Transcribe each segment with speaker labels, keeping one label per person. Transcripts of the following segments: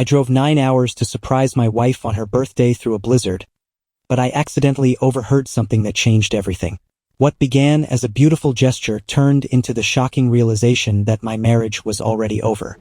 Speaker 1: I drove 9 hours to surprise my wife on her birthday through a blizzard. But I accidentally overheard something that changed everything. What began as a beautiful gesture turned into the shocking realization that my marriage was already over.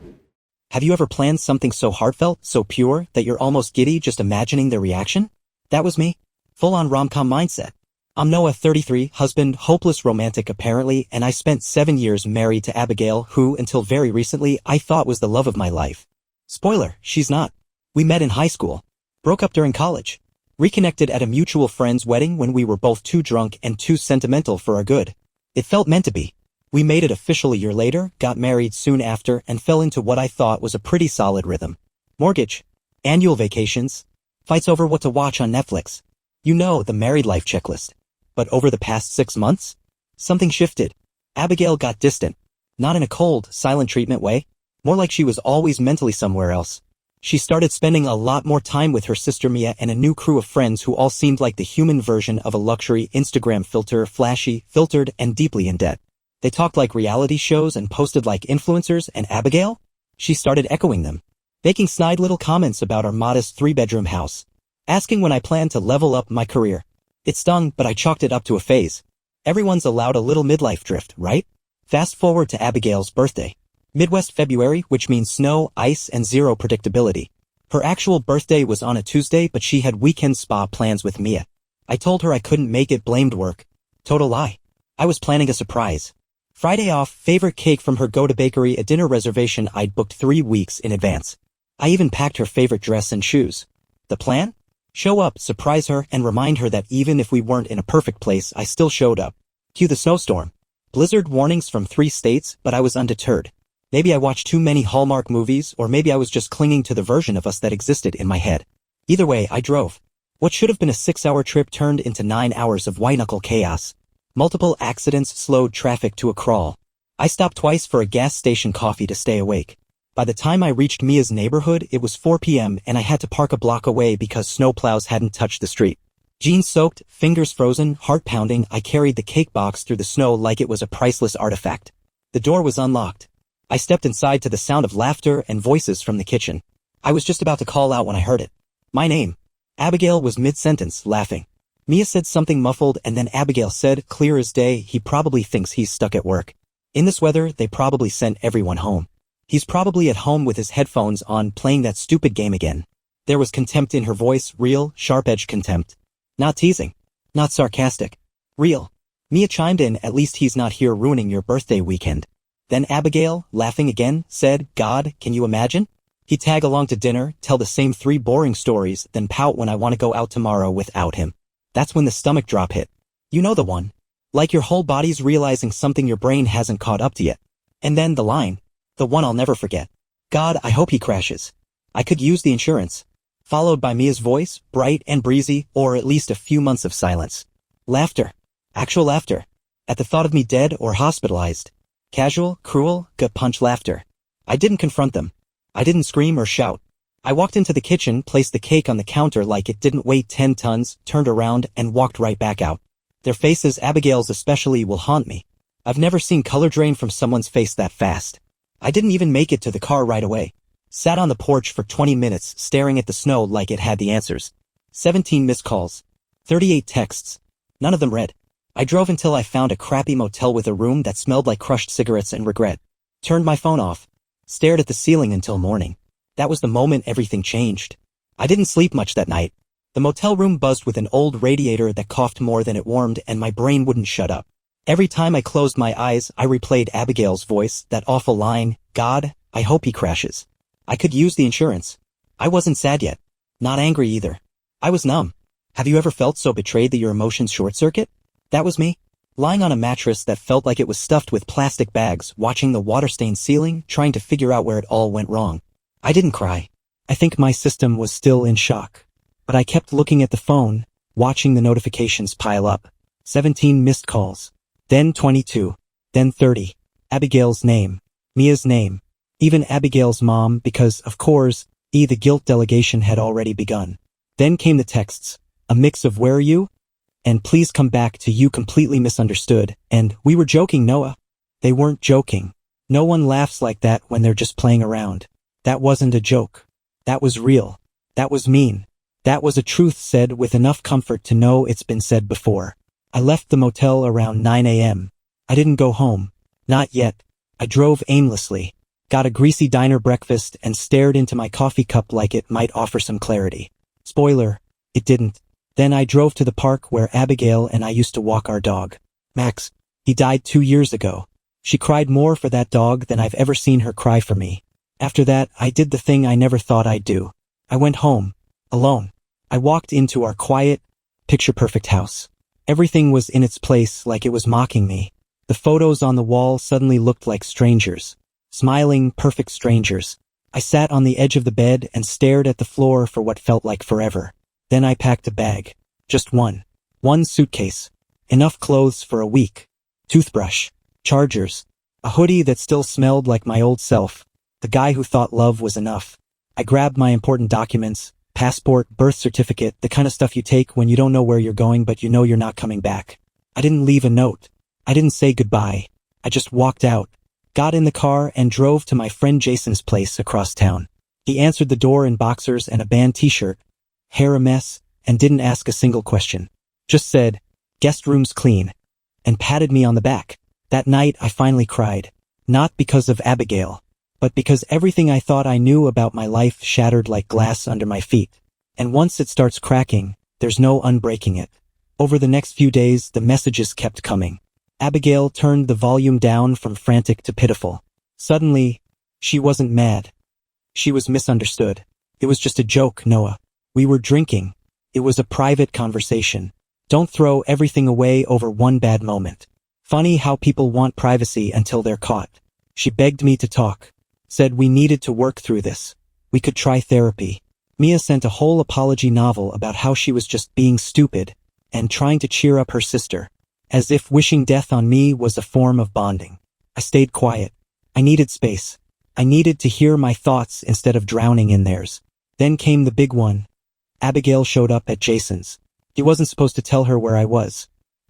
Speaker 1: Have you ever planned something so heartfelt, so pure, that you're almost giddy just imagining the reaction? That was me. Full-on rom-com mindset. I'm Noah, 33, husband, hopeless romantic apparently, and I spent 7 years married to Abigail, who, until very recently, I thought was the love of my life. Spoiler, she's not. We met in high school. Broke up during college. Reconnected at a mutual friend's wedding when we were both too drunk and too sentimental for our good. It felt meant to be. We made it official a year later, got married soon after, and fell into what I thought was a pretty solid rhythm. Mortgage. Annual vacations. Fights over what to watch on Netflix. You know, the married life checklist. But over the past 6 months, something shifted. Abigail got distant. Not in a cold, silent treatment way. More like she was always mentally somewhere else. She started spending a lot more time with her sister Mia and a new crew of friends who all seemed like the human version of a luxury Instagram filter, flashy, filtered, and deeply in debt. They talked like reality shows and posted like influencers, and Abigail? She started echoing them. Making snide little comments about our modest 3-bedroom house. Asking when I planned to level up my career. It stung, but I chalked it up to a phase. Everyone's allowed a little midlife drift, right? Fast forward to Abigail's birthday. Midwest February, which means snow, ice, and zero predictability. Her actual birthday was on a Tuesday, but she had weekend spa plans with Mia. I told her I couldn't make it, blamed work. Total lie. I was planning a surprise. Friday off, favorite cake from her go-to bakery, a dinner reservation I'd booked 3 weeks in advance. I even packed her favorite dress and shoes. The plan? Show up, surprise her, and remind her that even if we weren't in a perfect place, I still showed up. Cue the snowstorm. Blizzard warnings from 3 states, but I was undeterred. Maybe I watched too many Hallmark movies, or maybe I was just clinging to the version of us that existed in my head. Either way, I drove. What should have been a 6-hour trip turned into 9 hours of white-knuckle chaos. Multiple accidents slowed traffic to a crawl. I stopped twice for a gas station coffee to stay awake. By the time I reached Mia's neighborhood, it was 4 p.m. and I had to park a block away because snowplows hadn't touched the street. Jeans soaked, fingers frozen, heart pounding, I carried the cake box through the snow like it was a priceless artifact. The door was unlocked. I stepped inside to the sound of laughter and voices from the kitchen. I was just about to call out when I heard it. My name. Abigail was mid-sentence, laughing. Mia said something muffled and then Abigail said, clear as day, he probably thinks he's stuck at work. In this weather, they probably sent everyone home. He's probably at home with his headphones on, playing that stupid game again. There was contempt in her voice, real, sharp-edged contempt. Not teasing. Not sarcastic. Real. Mia chimed in, at least he's not here ruining your birthday weekend. Then Abigail, laughing again, said, God, can you imagine? He'd tag along to dinner, tell the same 3 boring stories, then pout when I want to go out tomorrow without him. That's when the stomach drop hit. You know the one. Like your whole body's realizing something your brain hasn't caught up to yet. And then the line. The one I'll never forget. God, I hope he crashes. I could use the insurance. Followed by Mia's voice, bright and breezy, or at least a few months of silence. Laughter. Actual laughter. At the thought of me dead or hospitalized. Casual, cruel, gut-punch laughter. I didn't confront them. I didn't scream or shout. I walked into the kitchen, placed the cake on the counter like it didn't weigh 10 tons, turned around, and walked right back out. Their faces, Abigail's especially, will haunt me. I've never seen color drain from someone's face that fast. I didn't even make it to the car right away. Sat on the porch for 20 minutes, staring at the snow like it had the answers. 17 missed calls. 38 texts. None of them read. I drove until I found a crappy motel with a room that smelled like crushed cigarettes and regret. Turned my phone off. Stared at the ceiling until morning. That was the moment everything changed. I didn't sleep much that night. The motel room buzzed with an old radiator that coughed more than it warmed, and my brain wouldn't shut up. Every time I closed my eyes, I replayed Abigail's voice, that awful line, God, I hope he crashes. I could use the insurance. I wasn't sad yet. Not angry either. I was numb. Have you ever felt so betrayed that your emotions short-circuit? That was me. Lying on a mattress that felt like it was stuffed with plastic bags, watching the water-stained ceiling, trying to figure out where it all went wrong. I didn't cry. I think my system was still in shock. But I kept looking at the phone, watching the notifications pile up. 17 missed calls. Then 22. Then 30. Abigail's name. Mia's name. Even Abigail's mom, because, of course, the guilt delegation had already begun. Then came the texts. A mix of where are you? And please come back to you completely misunderstood. And we were joking, Noah. They weren't joking. No one laughs like that when they're just playing around. That wasn't a joke. That was real. That was mean. That was a truth said with enough comfort to know it's been said before. I left the motel around 9 a.m. I didn't go home. Not yet. I drove aimlessly, got a greasy diner breakfast, and stared into my coffee cup like it might offer some clarity. Spoiler, it didn't. Then I drove to the park where Abigail and I used to walk our dog. Max. He died 2 years ago. She cried more for that dog than I've ever seen her cry for me. After that, I did the thing I never thought I'd do. I went home. Alone. I walked into our quiet, picture-perfect house. Everything was in its place like it was mocking me. The photos on the wall suddenly looked like strangers. Smiling, perfect strangers. I sat on the edge of the bed and stared at the floor for what felt like forever. Then I packed a bag. Just one. One suitcase. Enough clothes for a week. Toothbrush. Chargers. A hoodie that still smelled like my old self. The guy who thought love was enough. I grabbed my important documents. Passport, birth certificate, the kind of stuff you take when you don't know where you're going but you know you're not coming back. I didn't leave a note. I didn't say goodbye. I just walked out, got in the car, and drove to my friend Jason's place across town. He answered the door in boxers and a band t-shirt, hair a mess, and didn't ask a single question. Just said, "Guest room's clean," and patted me on the back. That night I finally cried. Not because of Abigail, but because everything I thought I knew about my life shattered like glass under my feet. And once it starts cracking, there's no unbreaking it. Over the next few days, the messages kept coming. Abigail turned the volume down from frantic to pitiful. Suddenly, she wasn't mad. She was misunderstood. It was just a joke, Noah. We were drinking. It was a private conversation. Don't throw everything away over one bad moment. Funny how people want privacy until they're caught. She begged me to talk. Said we needed to work through this. We could try therapy. Mia sent a whole apology novel about how she was just being stupid and trying to cheer up her sister, as if wishing death on me was a form of bonding. I stayed quiet. I needed space. I needed to hear my thoughts instead of drowning in theirs. Then came the big one. Abigail showed up at Jason's. He wasn't supposed to tell her where I was,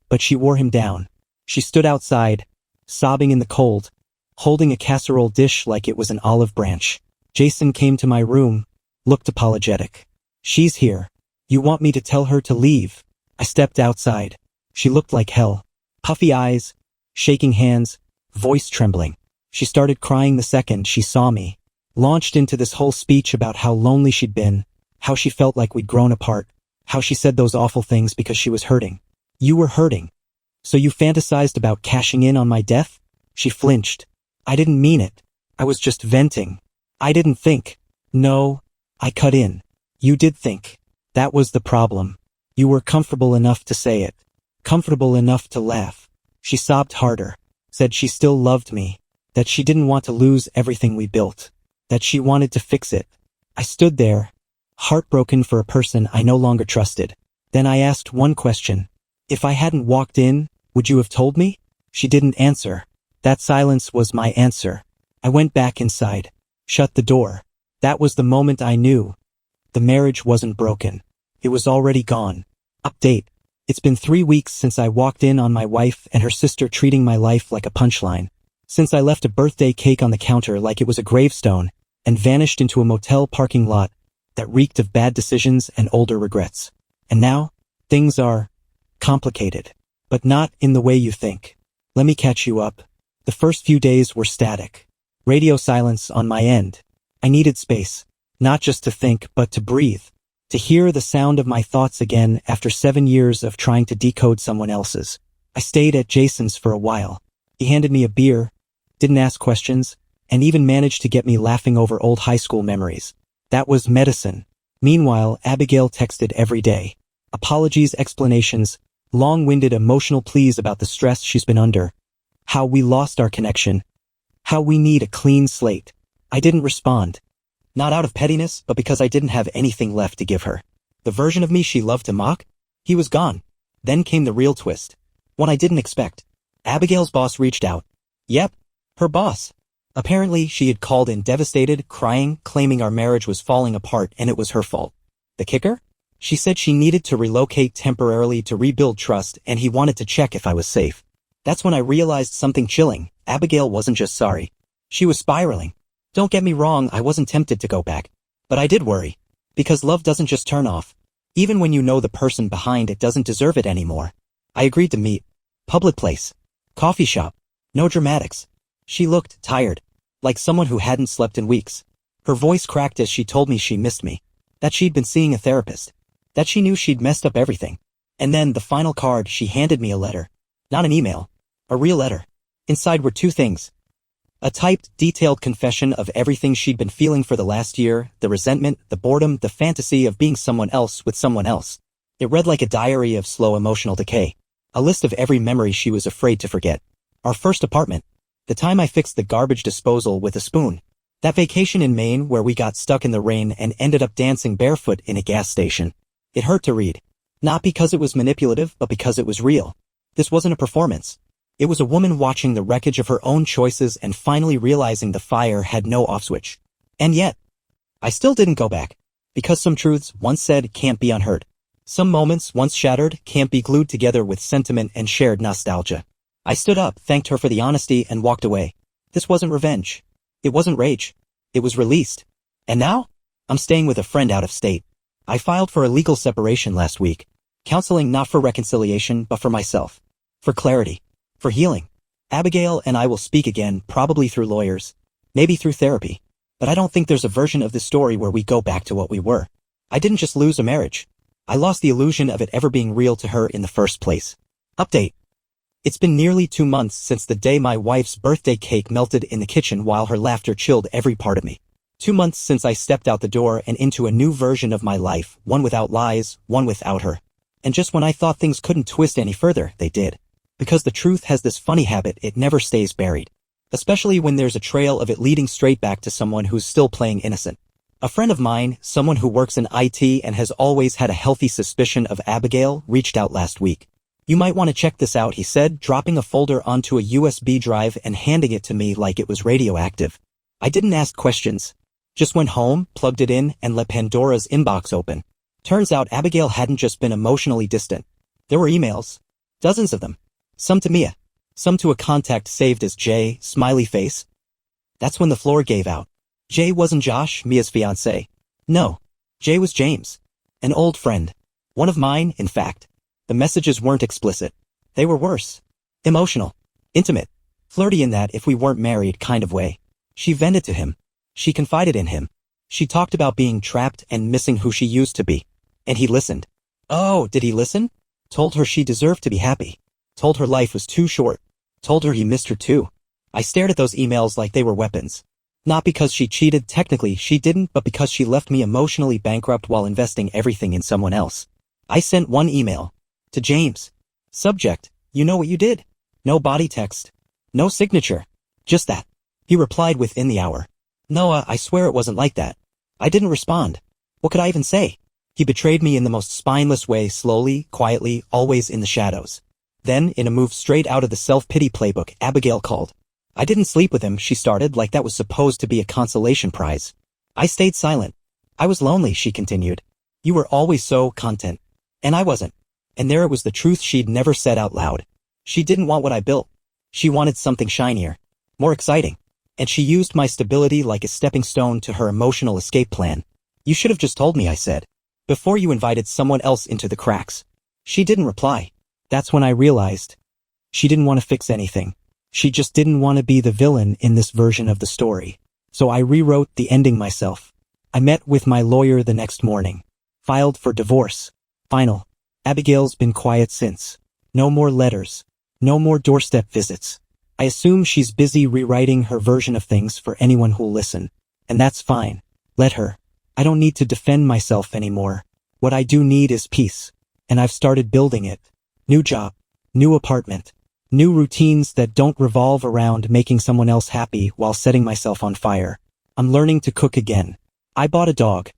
Speaker 1: but she wore him down. She stood outside, sobbing in the cold, holding a casserole dish like it was an olive branch. Jason came to my room, looked apologetic. "She's here. You want me to tell her to leave?" I stepped outside. She looked like hell. Puffy eyes, shaking hands, voice trembling. She started crying the second she saw me. Launched into this whole speech about how lonely she'd been, how she felt like we'd grown apart, how she said those awful things because she was hurting. "You were hurting. So you fantasized about cashing in on my death?" She flinched. "I didn't mean it. I was just venting. I didn't think." "No," I cut in. "You did think. That was the problem. You were comfortable enough to say it. Comfortable enough to laugh." She sobbed harder. Said she still loved me. That she didn't want to lose everything we built. That she wanted to fix it. I stood there, heartbroken for a person I no longer trusted. Then I asked one question. "If I hadn't walked in, would you have told me?" She didn't answer. That silence was my answer. I went back inside, shut the door. That was the moment I knew. The marriage wasn't broken. It was already gone. Update. It's been 3 weeks since I walked in on my wife and her sister treating my life like a punchline. Since I left a birthday cake on the counter like it was a gravestone and vanished into a motel parking lot that reeked of bad decisions and older regrets. And now, things are complicated, but not in the way you think. Let me catch you up. The first few days were static. Radio silence on my end. I needed space, not just to think, but to breathe. To hear the sound of my thoughts again after 7 years of trying to decode someone else's. I stayed at Jason's for a while. He handed me a beer, didn't ask questions, and even managed to get me laughing over old high school memories. That was medicine. Meanwhile, Abigail texted every day. Apologies, explanations, long-winded emotional pleas about the stress she's been under. How we lost our connection. How we need a clean slate. I didn't respond. Not out of pettiness, but because I didn't have anything left to give her. The version of me she loved to mock? He was gone. Then came the real twist. One I didn't expect. Abigail's boss reached out. Yep, her boss. Apparently, she had called in devastated, crying, claiming our marriage was falling apart and it was her fault. The kicker? She said she needed to relocate temporarily to rebuild trust and he wanted to check if I was safe. That's when I realized something chilling. Abigail wasn't just sorry. She was spiraling. Don't get me wrong, I wasn't tempted to go back. But I did worry. Because love doesn't just turn off. Even when you know the person behind it doesn't deserve it anymore. I agreed to meet. Public place. Coffee shop. No dramatics. She looked tired. Like someone who hadn't slept in weeks. Her voice cracked as she told me she missed me. That she'd been seeing a therapist. That she knew she'd messed up everything. And then, the final card, she handed me a letter. Not an email. A real letter. Inside were two things. A typed, detailed confession of everything she'd been feeling for the last year, the resentment, the boredom, the fantasy of being someone else with someone else. It read like a diary of slow emotional decay. A list of every memory she was afraid to forget. Our first apartment. The time I fixed the garbage disposal with a spoon. That vacation in Maine where we got stuck in the rain and ended up dancing barefoot in a gas station. It hurt to read. Not because it was manipulative, but because it was real. This wasn't a performance. It was a woman watching the wreckage of her own choices and finally realizing the fire had no off switch. And yet, I still didn't go back. Because some truths, once said, can't be unheard. Some moments, once shattered, can't be glued together with sentiment and shared nostalgia. I stood up, thanked her for the honesty, and walked away. This wasn't revenge. It wasn't rage. It was released. And now? I'm staying with a friend out of state. I filed for a legal separation last week. Counseling not for reconciliation, but for myself. For clarity. For healing. Abigail and I will speak again, probably through lawyers. Maybe through therapy. But I don't think there's a version of this story where we go back to what we were. I didn't just lose a marriage. I lost the illusion of it ever being real to her in the first place. Update. It's been nearly 2 months since the day my wife's birthday cake melted in the kitchen while her laughter chilled every part of me. 2 months since I stepped out the door and into a new version of my life, one without lies, one without her. And just when I thought things couldn't twist any further, they did. Because the truth has this funny habit, it never stays buried. Especially when there's a trail of it leading straight back to someone who's still playing innocent. A friend of mine, someone who works in IT and has always had a healthy suspicion of Abigail, reached out last week. You might want to check this out, he said, dropping a folder onto a USB drive and handing it to me like it was radioactive. I didn't ask questions. Just went home, plugged it in, and let Pandora's inbox open. Turns out Abigail hadn't just been emotionally distant. There were emails. Dozens of them. Some to Mia. Some to a contact saved as Jay, smiley face. That's when the floor gave out. Jay wasn't Josh, Mia's fiancé. No. Jay was James. An old friend. One of mine, in fact. The messages weren't explicit. They were worse. Emotional. Intimate. Flirty in that if we weren't married kind of way. She vented to him. She confided in him. She talked about being trapped and missing who she used to be. And he listened. Oh, did he listen? Told her she deserved to be happy. Told her life was too short. Told her he missed her too. I stared at those emails like they were weapons. Not because she cheated, technically she didn't, but because she left me emotionally bankrupt while investing everything in someone else. I sent one email. To James. Subject, you know what you did. No body text. No signature. Just that. He replied within the hour. Noah, I swear it wasn't like that. I didn't respond. What could I even say? He betrayed me in the most spineless way, slowly, quietly, always in the shadows. Then, in a move straight out of the self-pity playbook, Abigail called. I didn't sleep with him, she started, like that was supposed to be a consolation prize. I stayed silent. I was lonely, she continued. You were always so content. And I wasn't. And there it was, the truth she'd never said out loud. She didn't want what I built. She wanted something shinier. More exciting. And she used my stability like a stepping stone to her emotional escape plan. You should have just told me, I said. Before you invited someone else into the cracks. She didn't reply. That's when I realized. She didn't want to fix anything. She just didn't want to be the villain in this version of the story. So I rewrote the ending myself. I met with my lawyer the next morning. Filed for divorce. Final. Abigail's been quiet since. No more letters. No more doorstep visits. I assume she's busy rewriting her version of things for anyone who'll listen. And that's fine. Let her. I don't need to defend myself anymore. What I do need is peace. And I've started building it. New job. New apartment. New routines that don't revolve around making someone else happy while setting myself on fire. I'm learning to cook again. I bought a dog.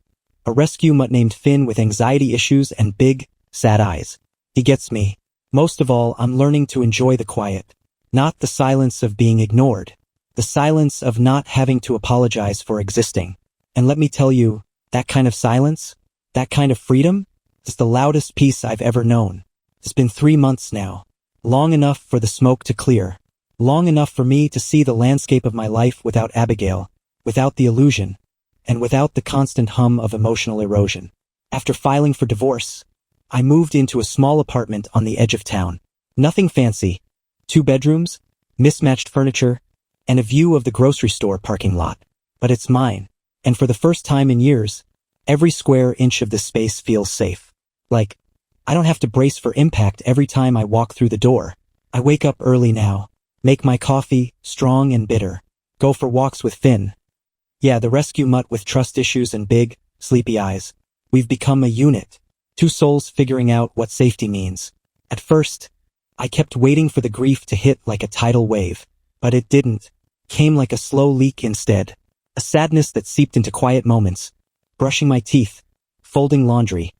Speaker 1: A rescue mutt named Finn with anxiety issues and big, sad eyes. He gets me. Most of all, I'm learning to enjoy the quiet. Not the silence of being ignored. The silence of not having to apologize for existing. And let me tell you, that kind of silence, that kind of freedom, is the loudest peace I've ever known. It's been 3 months now. Long enough for the smoke to clear. Long enough for me to see the landscape of my life without Abigail. Without the illusion. and without the constant hum of emotional erosion. After filing for divorce, I moved into a small apartment on the edge of town. Nothing fancy. 2 bedrooms, mismatched furniture, and a view of the grocery store parking lot. But it's mine, and for the first time in years, every square inch of this space feels safe. Like, I don't have to brace for impact every time I walk through the door. I wake up early now, make my coffee, strong and bitter, go for walks with Finn. Yeah, the rescue mutt with trust issues and big, sleepy eyes. We've become a unit. 2 souls figuring out what safety means. At first, I kept waiting for the grief to hit like a tidal wave, but it didn't. Came like a slow leak instead. A sadness that seeped into quiet moments. Brushing my teeth, folding laundry,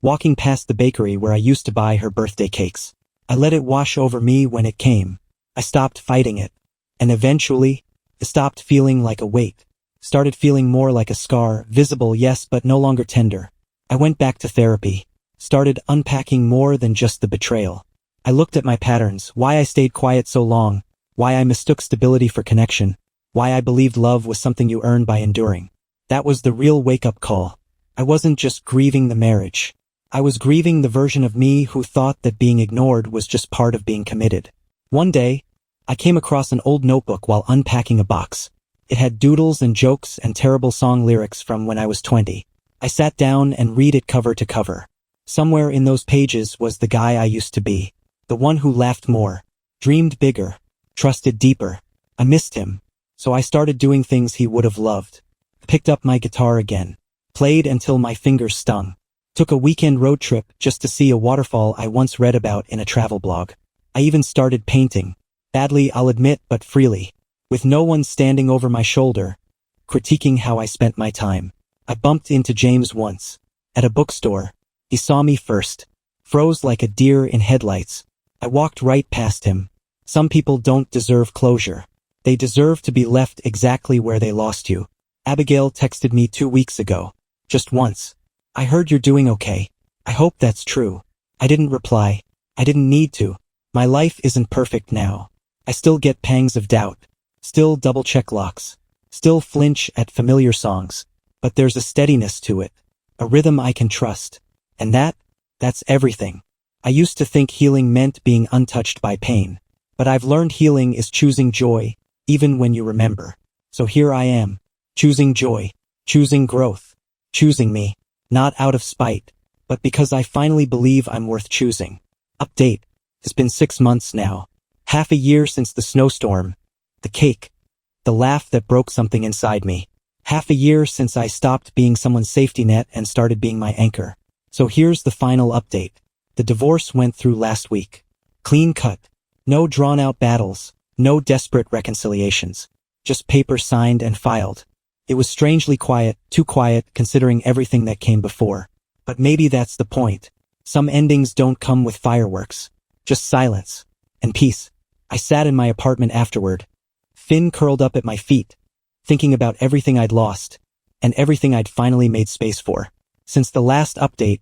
Speaker 1: walking past the bakery where I used to buy her birthday cakes. I let it wash over me when it came. I stopped fighting it. And eventually, it stopped feeling like a weight. Started feeling more like a scar, visible, yes, but no longer tender. I went back to therapy. Started unpacking more than just the betrayal. I looked at my patterns, why I stayed quiet so long, why I mistook stability for connection, why I believed love was something you earned by enduring. That was the real wake-up call. I wasn't just grieving the marriage. I was grieving the version of me who thought that being ignored was just part of being committed. One day, I came across an old notebook while unpacking a box. It had doodles and jokes and terrible song lyrics from when I was 20. I sat down and read it cover to cover. Somewhere in those pages was the guy I used to be. The one who laughed more, dreamed bigger, trusted deeper. I missed him, so I started doing things he would have loved. Picked up my guitar again, played until my fingers stung. Took a weekend road trip just to see a waterfall I once read about in a travel blog. I even started painting. Badly, I'll admit, but freely. With no one standing over my shoulder, critiquing how I spent my time. I bumped into James once. At a bookstore. He saw me first. Froze like a deer in headlights. I walked right past him. Some people don't deserve closure. They deserve to be left exactly where they lost you. Abigail texted me 2 weeks ago. Just once. I heard you're doing okay. I hope that's true. I didn't reply. I didn't need to. My life isn't perfect now. I still get pangs of doubt. Still double-check locks. Still flinch at familiar songs. But there's a steadiness to it. A rhythm I can trust. And that's everything. I used to think healing meant being untouched by pain. But I've learned healing is choosing joy, even when you remember. So here I am. Choosing joy. Choosing growth. Choosing me. Not out of spite, but because I finally believe I'm worth choosing. Update. It's been 6 months now. Half a year since the snowstorm. The cake. The laugh that broke something inside me. Half a year since I stopped being someone's safety net and started being my anchor. So here's the final update. The divorce went through last week. Clean cut. No drawn-out battles. No desperate reconciliations. Just paper signed and filed. It was strangely quiet, too quiet considering everything that came before. But maybe that's the point. Some endings don't come with fireworks. Just silence. And peace. I sat in my apartment afterward. Finn curled up at my feet, thinking about everything I'd lost, and everything I'd finally made space for. Since the last update,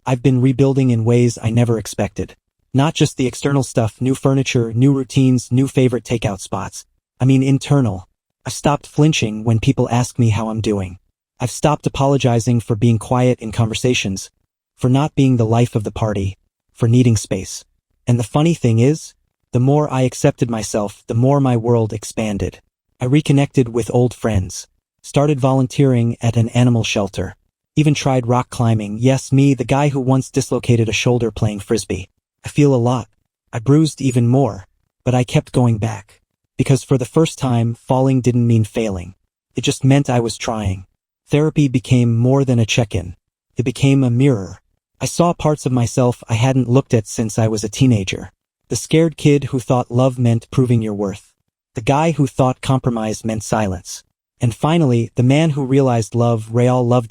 Speaker 1: I've been rebuilding in ways I never expected. Not just the external stuff, new furniture, new routines, new favorite takeout spots. I mean internal. I've stopped flinching when people ask me how I'm doing. I've stopped apologizing for being quiet in conversations, for not being the life of the party, for needing space. And the funny thing is, the more I accepted myself, the more my world expanded. I reconnected with old friends, started volunteering at an animal shelter, even tried rock climbing. Yes, me, the guy who once dislocated a shoulder playing frisbee. I feel a lot. I bruised even more, but I kept going back. Because for the first time, falling didn't mean failing. It just meant I was trying. Therapy became more than a check-in. It became a mirror. I saw parts of myself I hadn't looked at since I was a teenager. The scared kid who thought love meant proving your worth. The guy who thought compromise meant silence. And finally, the man who realized all love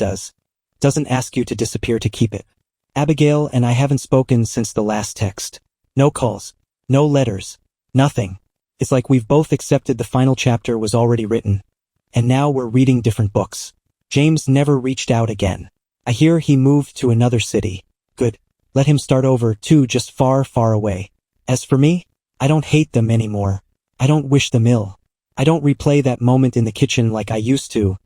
Speaker 1: doesn't ask you to disappear to keep it. Abigail and I haven't spoken since the last text. No calls. No letters. Nothing. It's like we've both accepted the final chapter was already written. And now we're reading different books. James never reached out again. I hear he moved to another city. Good. Let him start over too, just far, far away. As for me, I don't hate them anymore. I don't wish them ill. I don't replay that moment in the kitchen like I used to.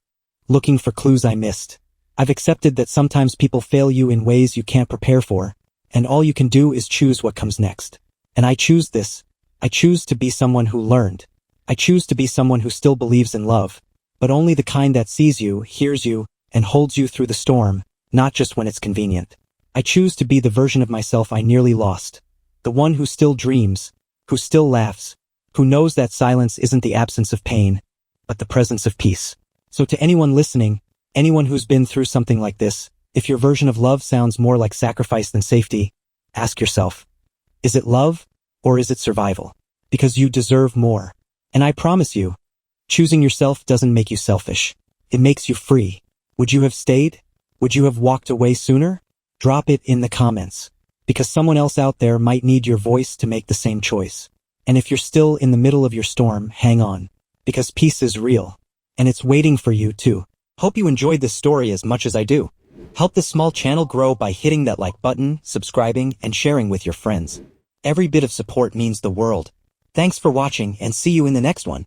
Speaker 1: looking for clues I missed. I've accepted that sometimes people fail you in ways you can't prepare for, and all you can do is choose what comes next. And I choose this. I choose to be someone who learned. I choose to be someone who still believes in love, but only the kind that sees you, hears you, and holds you through the storm, not just when it's convenient. I choose to be the version of myself I nearly lost. The one who still dreams, who still laughs, who knows that silence isn't the absence of pain, but the presence of peace. So to anyone listening, anyone who's been through something like this, if your version of love sounds more like sacrifice than safety, ask yourself, is it love or is it survival? Because you deserve more. And I promise you, choosing yourself doesn't make you selfish. It makes you free. Would you have stayed? Would you have walked away sooner? Drop it in the comments, because someone else out there might need your voice to make the same choice. And if you're still in the middle of your storm, hang on, because peace is real, and it's waiting for you too. Hope you enjoyed this story as much as I do. Help this small channel grow by hitting that like button, subscribing, and sharing with your friends. Every bit of support means the world. Thanks for watching and see you in the next one.